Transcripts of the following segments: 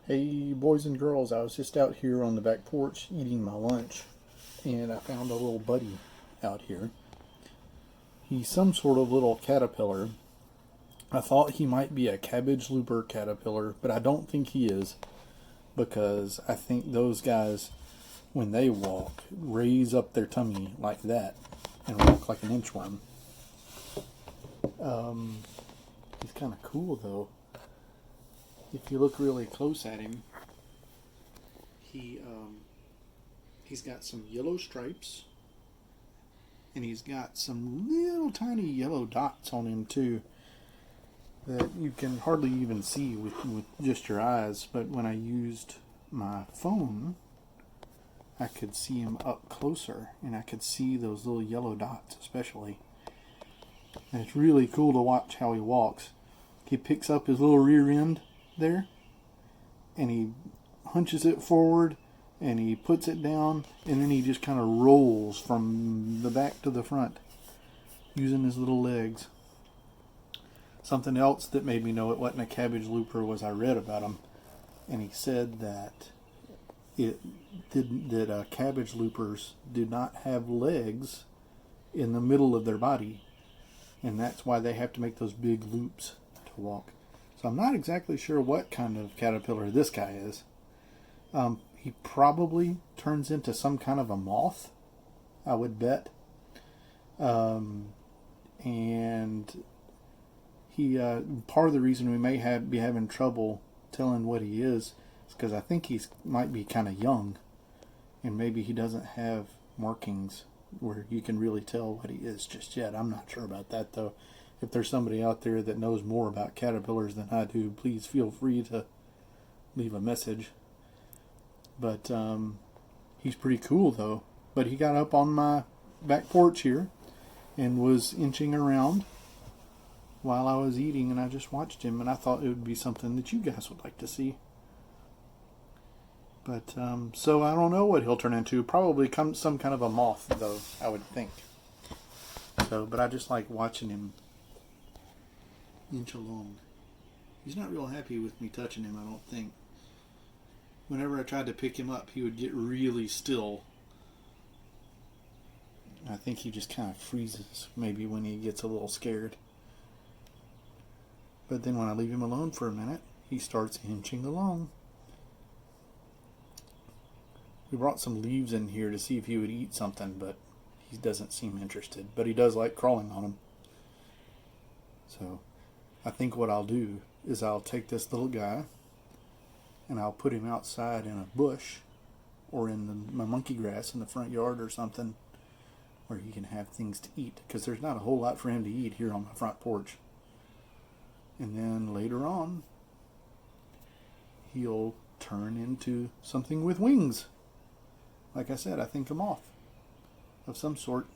Hey boys and girls, I was just out here on the back porch eating my lunch and I found a little buddy out here. He's some sort of little caterpillar. I thought he might be a cabbage looper caterpillar, but I don't think he is because I think those guys, when they walk, raise up their tummy like that and walk like an inchworm. He's kind of cool though. If you look really close at him, he he's got some yellow stripes, and he's got some little tiny yellow dots on him too that you can hardly even see with just your eyes. But when I used my phone, I could see him up closer, and I could see those little yellow dots especially. And it's really cool to watch how he walks. He picks up his little rear end there, and he hunches it forward, and he puts it down, and then he just kind of rolls from the back to the front using his little legs. Something else that made me know it wasn't a cabbage looper was I read about him, and he said that cabbage loopers did not have legs in the middle of their body, and that's why they have to make those big loops to walk. So I'm not exactly sure what kind of caterpillar this guy is. He probably turns into some kind of a moth, I would bet. And he part of the reason we may be having trouble telling what he is because I think he might be kind of young, and maybe he doesn't have markings where you can really tell what he is just yet. I'm not sure about that though. If there's somebody out there that knows more about caterpillars than I do, please feel free to leave a message. But he's pretty cool though. But he got up on my back porch here and was inching around while I was eating, and I just watched him, and I thought it would be something that you guys would like to see. But so I don't know what he'll turn into. Probably some kind of a moth though, I would think. So, but I just like watching him inch along. He's not real happy with me touching him, I don't think. Whenever I tried to pick him up, he would get really still. I think he just kind of freezes, maybe when he gets a little scared. But then when I leave him alone for a minute, he starts inching along. We brought some leaves in here to see if he would eat something, but he doesn't seem interested. But he does like crawling on them. So I think what I'll do is I'll take this little guy and I'll put him outside in a bush or in my monkey grass in the front yard or something where he can have things to eat, because there's not a whole lot for him to eat here on my front porch. And then later on, he'll turn into something with wings. Like I said, I think a moth of some sort.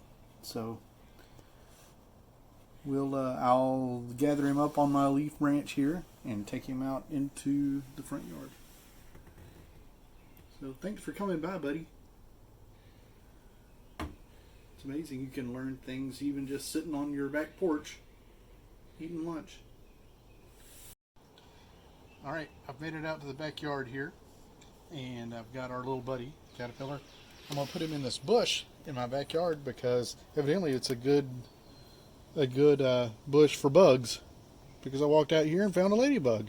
So I'll gather him up on my leaf branch here and take him out into the front yard. So thanks for coming by, buddy. It's amazing you can learn things even just sitting on your back porch eating lunch. Alright, I've made it out to the backyard here, and I've got our little buddy, caterpillar. I'm going to put him in this bush in my backyard because evidently it's a good bush for bugs, because I walked out here and found a ladybug.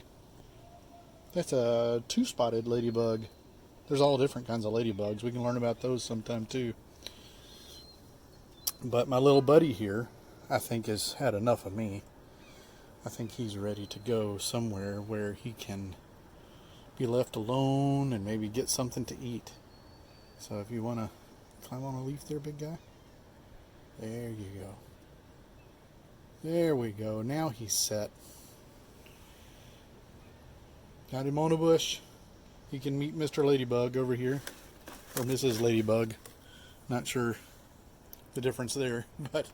That's a two-spotted ladybug. There's all different kinds of ladybugs. We can learn about those sometime too. But my little buddy here, I think, has had enough of me. I think he's ready to go somewhere where he can be left alone and maybe get something to eat. So if you want to climb on a leaf there, big guy. There you go. There we go. Now he's set. Got him on a bush. He can meet Mr. Ladybug over here. Or Mrs. Ladybug. Not sure the difference there. But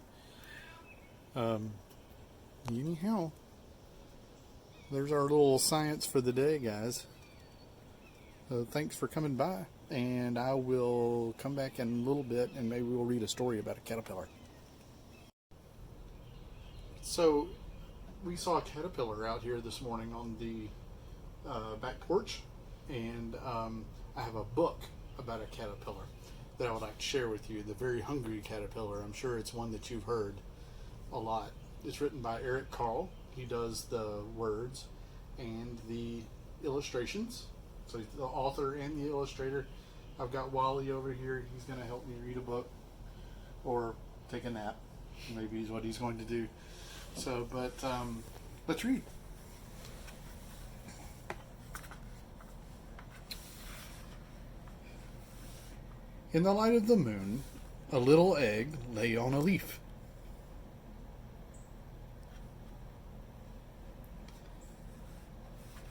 anyhow, there's our little science for the day, guys. So thanks for coming by. And I will come back in a little bit and maybe we'll read a story about a caterpillar. So we saw a caterpillar out here this morning on the back porch, and I have a book about a caterpillar that I would like to share with you. The Very Hungry Caterpillar. I'm sure it's one that you've heard a lot. It's written by Eric Carle. He does the words and the illustrations. So he's the author and the illustrator. I've got Wally over here. He's going to help me read a book or take a nap. Maybe is what he's going to do. So, but let's read. In the light of the moon, a little egg lay on a leaf.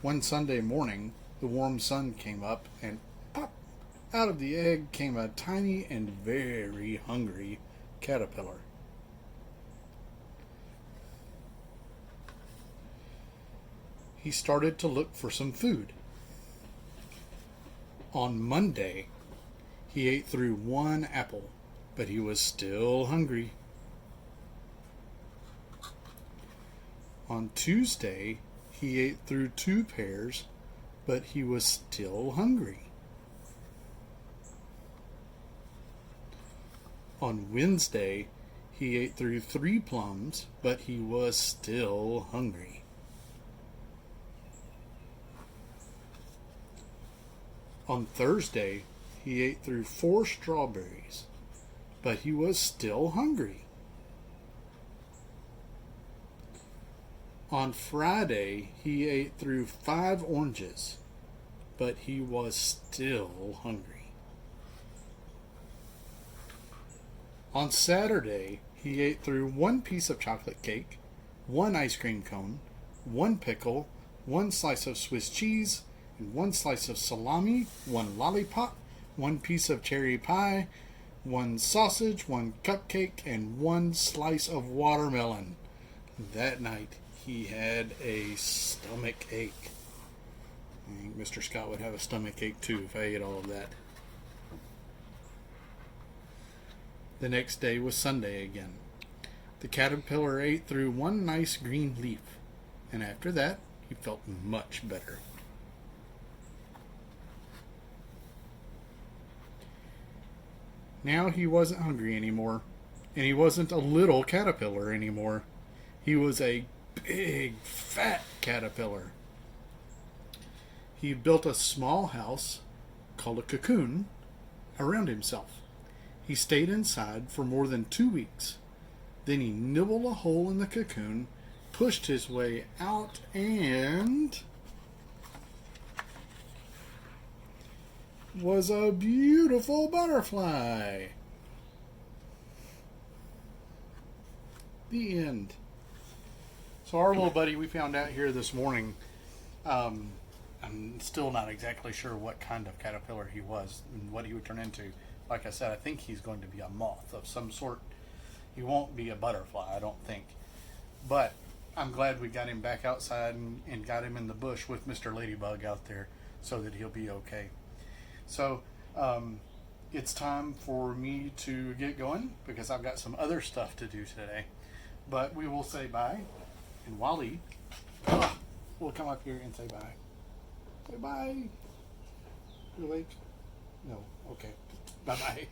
One Sunday morning, the warm sun came up, and pop! Out of the egg came a tiny and very hungry caterpillar. He started to look for some food. On Monday, he ate through one apple, but he was still hungry. On Tuesday, he ate through two pears, but he was still hungry. On Wednesday, he ate through three plums, but he was still hungry. On Thursday, he ate through four strawberries, but he was still hungry. On Friday, he ate through five oranges, but he was still hungry. On Saturday, he ate through one piece of chocolate cake, one ice cream cone, one pickle, one slice of Swiss cheese, and one slice of salami, one lollipop, one piece of cherry pie, one sausage, one cupcake, and one slice of watermelon. That night, he had a stomach ache. I think Mr. Scott would have a stomach ache too if I ate all of that. The next day was Sunday again. The caterpillar ate through one nice green leaf, and after that, he felt much better. Now he wasn't hungry anymore, and he wasn't a little caterpillar anymore. He was a big, fat caterpillar. He built a small house called a cocoon around himself. He stayed inside for more than 2 weeks. Then he nibbled a hole in the cocoon, pushed his way out, and was a beautiful butterfly. The end. So our little buddy, we found out here this morning, I'm still not exactly sure what kind of caterpillar he was and what he would turn into. Like I said, I think he's going to be a moth of some sort. He won't be a butterfly, I don't think. But I'm glad we got him back outside and got him in the bush with Mr. Ladybug out there so that he'll be okay. So it's time for me to get going because I've got some other stuff to do today. But we will say bye. And Wally will come up here and say bye. Say bye. You awake? No. Okay. Bye-bye.